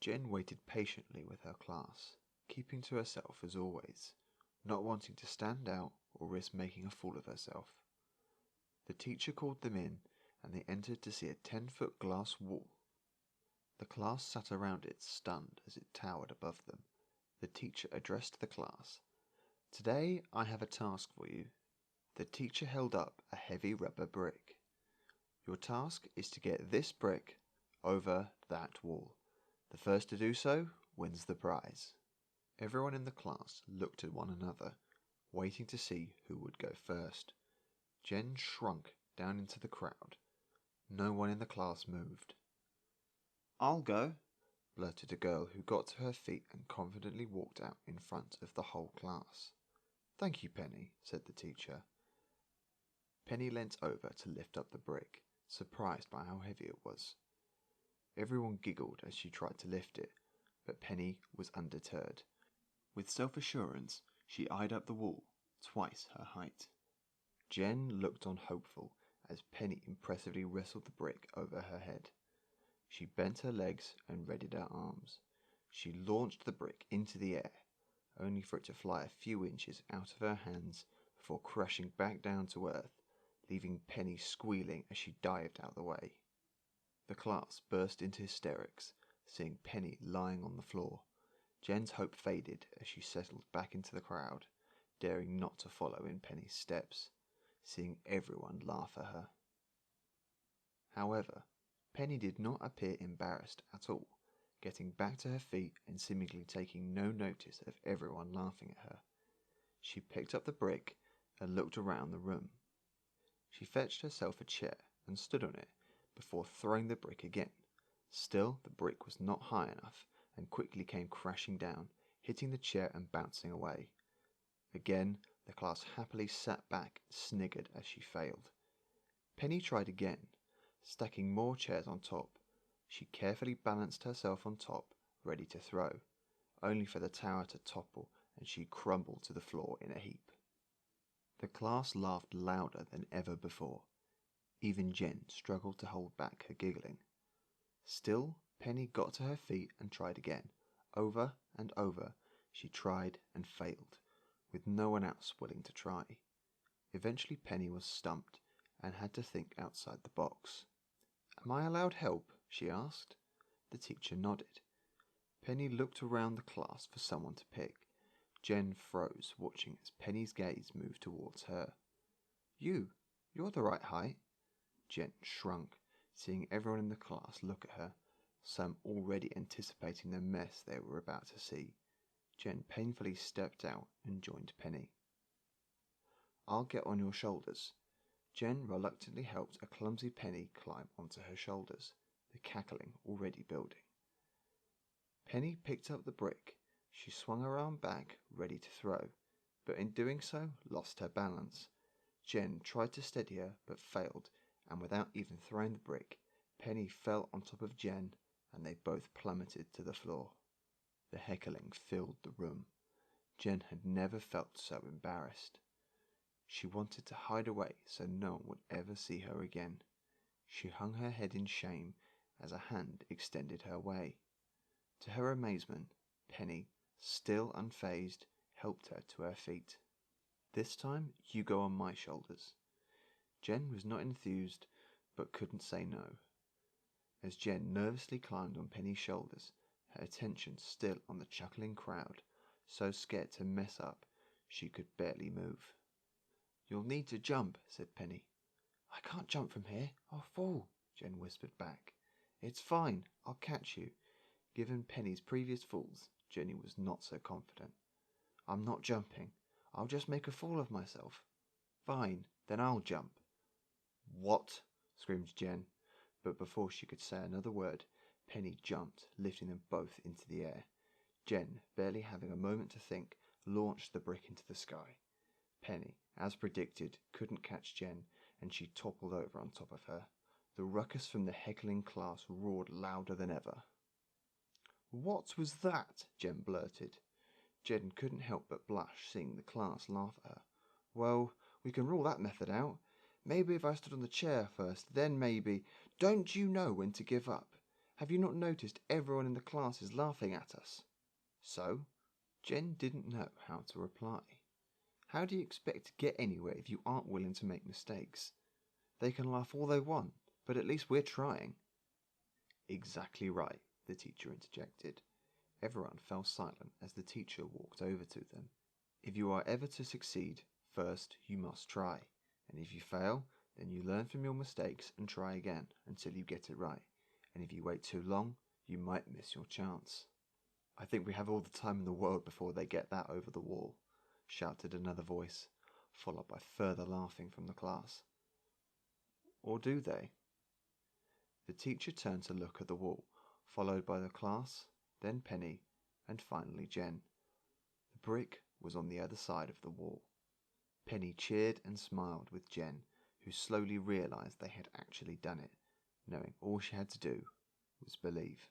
Jen waited patiently with her class, keeping to herself as always, not wanting to stand out or risk making a fool of herself. The teacher called them in, and they entered to see a 10-foot glass wall. The class sat around it stunned as it towered above them. The teacher addressed the class. "Today I have a task for you." The teacher held up a heavy rubber brick. "Your task is to get this brick over that wall. The first to do so wins the prize." Everyone in the class looked at one another, waiting to see who would go first. Jen shrunk down into the crowd. No one in the class moved. "I'll go," blurted a girl who got to her feet and confidently walked out in front of the whole class. "Thank you, Penny," said the teacher. Penny leant over to lift up the brick, surprised by how heavy it was. Everyone giggled as she tried to lift it, but Penny was undeterred. With self-assurance, she eyed up the wall, twice her height. Jen looked on hopeful as Penny impressively wrestled the brick over her head. She bent her legs and readied her arms. She launched the brick into the air, only for it to fly a few inches out of her hands before crashing back down to earth, leaving Penny squealing as she dived out of the way. The class burst into hysterics, seeing Penny lying on the floor. Jen's hope faded as she settled back into the crowd, daring not to follow in Penny's steps, seeing everyone laugh at her. However, Penny did not appear embarrassed at all, getting back to her feet and seemingly taking no notice of everyone laughing at her. She picked up the brick and looked around the room. She fetched herself a chair and stood on it before throwing the brick again. Still, the brick was not high enough and quickly came crashing down, hitting the chair and bouncing away. Again, the class happily sat back and sniggered as she failed. Penny tried again, stacking more chairs on top. She carefully balanced herself on top, ready to throw, only for the tower to topple and she crumbled to the floor in a heap. The class laughed louder than ever before. Even Jen struggled to hold back her giggling. Still, Penny got to her feet and tried again. Over and over, she tried and failed, with no one else willing to try. Eventually Penny was stumped and had to think outside the box. "Am I allowed help?" she asked. The teacher nodded. Penny looked around the class for someone to pick. Jen froze, watching as Penny's gaze moved towards her. You're the right height." Jen shrunk, seeing everyone in the class look at her, some already anticipating the mess they were about to see. Jen painfully stepped out and joined Penny. "I'll get on your shoulders." Jen reluctantly helped a clumsy Penny climb onto her shoulders, the cackling already building. Penny picked up the brick. She swung her arm back, ready to throw, but in doing so lost her balance. Jen tried to steady her, but failed, and without even throwing the brick, Penny fell on top of Jen, and they both plummeted to the floor. The heckling filled the room. Jen had never felt so embarrassed. She wanted to hide away so no one would ever see her again. She hung her head in shame as a hand extended her way. To her amazement, Penny, still unfazed, helped her to her feet. "This time you go on my shoulders." Jen was not enthused, but couldn't say no. As Jen nervously climbed on Penny's shoulders, her attention still on the chuckling crowd, so scared to mess up she could barely move. "You'll need to jump," said Penny. "I can't jump from here, I'll fall," Jen whispered back. "It's fine, I'll catch you." Given Penny's previous falls, Jenny was not so confident. "I'm not jumping. I'll just make a fool of myself." "Fine, then I'll jump." "What?" screamed Jen, but before she could say another word, Penny jumped, lifting them both into the air. Jen, barely having a moment to think, launched the brick into the sky. Penny, as predicted, couldn't catch Jen, and she toppled over on top of her. The ruckus from the heckling class roared louder than ever. "What was that?" Jen blurted. Jen couldn't help but blush, seeing the class laugh at her. "Well, we can rule that method out. Maybe if I stood on the chair first, then maybe—" "Don't you know when to give up? Have you not noticed everyone in the class is laughing at us?" So, Jen didn't know how to reply. How do you expect to get anywhere if you aren't willing to make mistakes? They can laugh all they want, but at least we're trying. Exactly right, the teacher interjected. Everyone fell silent as the teacher walked over to them. If you are ever to succeed, first you must try, and if you fail, then you learn from your mistakes and try again until you get it right, and if you wait too long, you might miss your chance. "I think we have all the time in the world before they get that over the wall," shouted another voice, followed by further laughing from the class. Or do they? The teacher turned to look at the wall, followed by the class, then Penny, and finally Jen. The brick was on the other side of the wall. Penny cheered and smiled with Jen, who slowly realized they had actually done it, knowing all she had to do was believe.